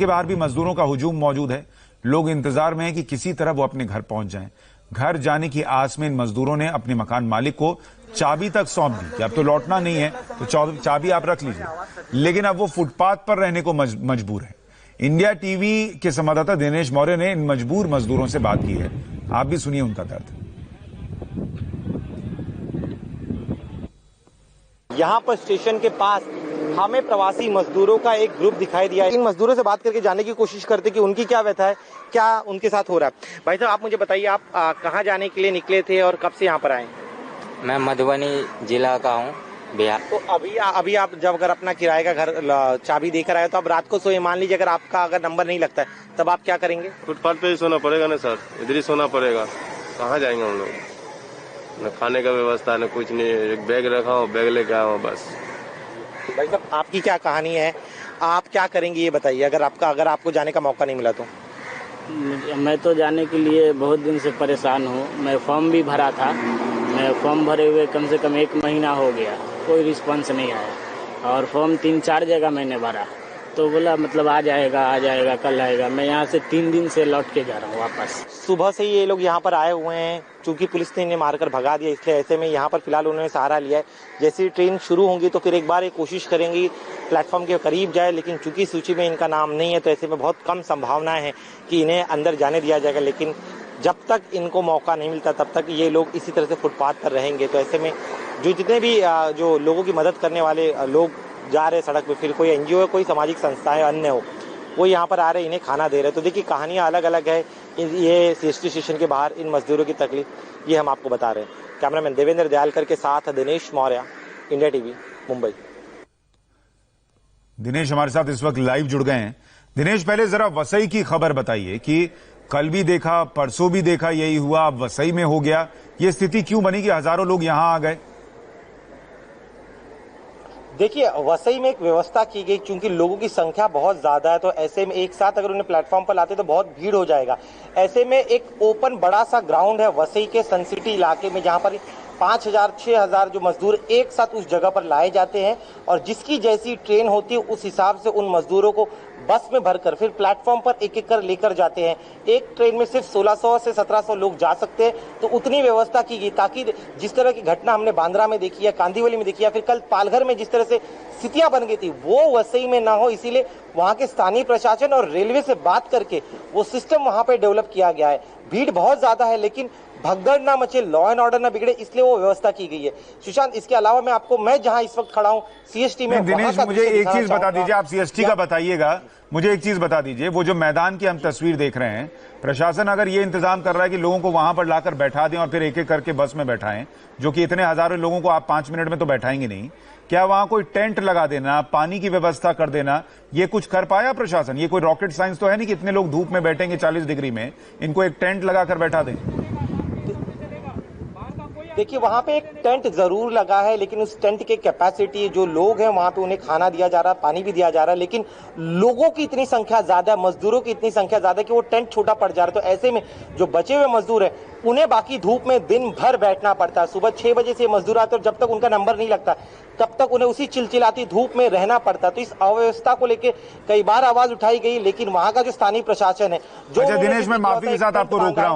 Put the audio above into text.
के बाहर भी मजदूरों का हुजूम मौजूद है। लोग इंतजार में हैं कि किसी तरह वो अपने घर पहुंच जाएं। घर जाने की आस में इन मजदूरों ने अपने मकान मालिक को चाबी तक सौंप दी कि अब तो लौटना नहीं है, तो चाबी आप रख लीजिए। लेकिन अब वो फुटपाथ पर रहने को मजबूर है। इंडिया टीवी के संवाददाता दिनेश मौर्य ने इन मजबूर मजदूरों से बात की है। आप भी सुनिए उनका दर्द। यहाँ पर स्टेशन के पास हमें प्रवासी मजदूरों का एक ग्रुप दिखाई दिया। इन मजदूरों से बात करके जानने की कोशिश करते कि उनकी क्या व्यथा है, क्या उनके साथ हो रहा है। भाई साहब, आप मुझे बताइए, आप कहाँ जाने के लिए निकले थे और कब से यहाँ पर आए? मैं मधुबनी जिला का हूँ, बिहार। तो अभी आप जब अगर अपना किराए का घर चाबी देकर आए तो अब रात को सोए, मान लीजिए अगर आपका अगर नंबर नहीं लगता है तब आप क्या करेंगे? फुटपाथ पे ही सोना पड़ेगा ना सर, इधर ही सोना पड़ेगा। कहाँ जाएंगे हम लोग? न खाने का व्यवस्था न कुछ नहीं, एक बैग रखा हो, बैग लेके आया हो बस। भाई साहब, आपकी क्या कहानी है, आप क्या करेंगे ये बताइए, अगर आपको जाने का मौका नहीं मिला तो? मैं तो जाने के लिए बहुत दिन से परेशान हूँ। मैं फॉर्म भी भरा था, मैं फॉर्म भरे हुए कम से कम 1 महीना हो गया, कोई रिस्पॉन्स नहीं आया। और फॉर्म 3-4 जगह मैंने भरा तो बोला मतलब आ जाएगा कल आएगा। मैं यहाँ से 3 दिन से लौट के जा रहा हूँ वापस। सुबह से ये लोग यहाँ पर आए हुए हैं, चूंकि पुलिस ने इन्हें मारकर भगा दिया, इसलिए ऐसे में यहाँ पर फिलहाल उन्होंने सहारा लिया है। जैसे ही ट्रेन शुरू होंगी तो फिर एक बार ये कोशिश करेंगी प्लेटफॉर्म के करीब जाए, लेकिन चूंकि सूची में इनका नाम नहीं है तो ऐसे में बहुत कम संभावनाएं हैं कि इन्हें अंदर जाने दिया जाएगा। लेकिन जब तक इनको मौका नहीं मिलता तब तक ये लोग इसी तरह से फुटपाथ पर रहेंगे। तो ऐसे में जो जितने भी जो लोगों की मदद करने वाले लोग जा रहे सड़क पे, फिर कोई एनजीओ है, कोई सामाजिक संस्थाएं अन्य हो, वो यहाँ पर आ रहे, इन्हें खाना दे रहे। तो देखिए, कहानियां अलग अलग है। ये सीएसटी स्टेशन के बाहर इन मजदूरों की तकलीफ ये हम आपको बता रहे हैं। कैमरामैन देवेंद्र दयालकर के साथ दिनेश मौर्य, इंडिया टीवी, मुंबई। दिनेश हमारे साथ इस वक्त लाइव जुड़ गए हैं। दिनेश, पहले जरा वसई की खबर बताइए कि कल भी देखा, परसों भी देखा, यही हुआ, अब वसई में हो गया। ये स्थिति क्यों बनी कि हजारों लोग यहां आ गए? देखिए, वसई में एक व्यवस्था की गई, क्योंकि लोगों की संख्या बहुत ज्यादा है, तो ऐसे में एक साथ अगर उन्हें प्लेटफॉर्म पर लाते तो बहुत भीड़ हो जाएगा। ऐसे में एक ओपन बड़ा सा ग्राउंड है वसई के सन सिटी इलाके में, जहां पर 5,000-6,000 जो मजदूर एक साथ उस जगह पर लाए जाते हैं और जिसकी जैसी ट्रेन होती है उस हिसाब से उन मजदूरों को बस में भरकर फिर प्लेटफॉर्म पर एक एक कर लेकर जाते हैं। एक ट्रेन में सिर्फ 1600 से 1700 लोग जा सकते हैं, तो उतनी व्यवस्था की गई ताकि जिस तरह की घटना हमने बांद्रा में देखी है, कांदीवली में देखी है, फिर कल पालघर में जिस तरह से स्थितियां बन गई थी वो वसई में ना हो। इसीलिए वहां के स्थानीय प्रशासन और रेलवे से बात करके वो सिस्टम वहां पे डेवलप किया गया है। भीड़ बहुत ज्यादा है लेकिन भगदड़ ना मचे, लॉ एंड ऑर्डर ना बिगड़े, इसलिए वो व्यवस्था की गई है। सुशांत, इसके अलावा मैं जहां इस वक्त खड़ा हूं सीएसटी में। दिनेश, मुझे एक चीज बता दीजिए, आप सीएसटी का बताइएगा, मुझे एक चीज बता दीजिए, वो जो मैदान की हम तस्वीर देख रहे हैं, प्रशासन अगर ये इंतजाम कर रहा है कि लोगों को वहां पर लाकर बैठा दें और फिर एक एक करके बस में बैठाएं, जो कि इतने हजारों लोगों को आप 5 मिनट में तो बैठाएंगे नहीं, क्या वहां कोई टेंट लगा देना, पानी की व्यवस्था कर देना, ये कुछ कर पाया प्रशासन? ये कोई रॉकेट साइंस तो है नहीं कि इतने लोग धूप में बैठेंगे 40 डिग्री में, इनको एक टेंट लगाकर बैठा दें? देखिए, वहां पे एक टेंट जरूर लगा है, लेकिन उस टेंट की कैपेसिटी, जो लोग हैं वहां पे उन्हें खाना दिया जा रहा है, पानी भी दिया जा रहा है, लेकिन लोगों की इतनी संख्या ज्यादा है, मजदूरों की इतनी संख्या ज्यादा है कि वो टेंट छोटा पड़ जा रहा है। तो ऐसे में जो बचे हुए मजदूर हैं उन्हें बाकी धूप में दिन भर बैठना पड़ता है। सुबह 6 बजे से मजदूर आते हैं और जब तक उनका नंबर नहीं लगता तब तक उन्हें उसी चिलचिलाती धूप में रहना पड़ता है। तो इस अव्यवस्था को लेकर कई बार आवाज उठाई गई, लेकिन वहां का जो स्थानीय प्रशासन है, जो दिनेश, मैं माफी के साथ आपको रोक रहा हूं।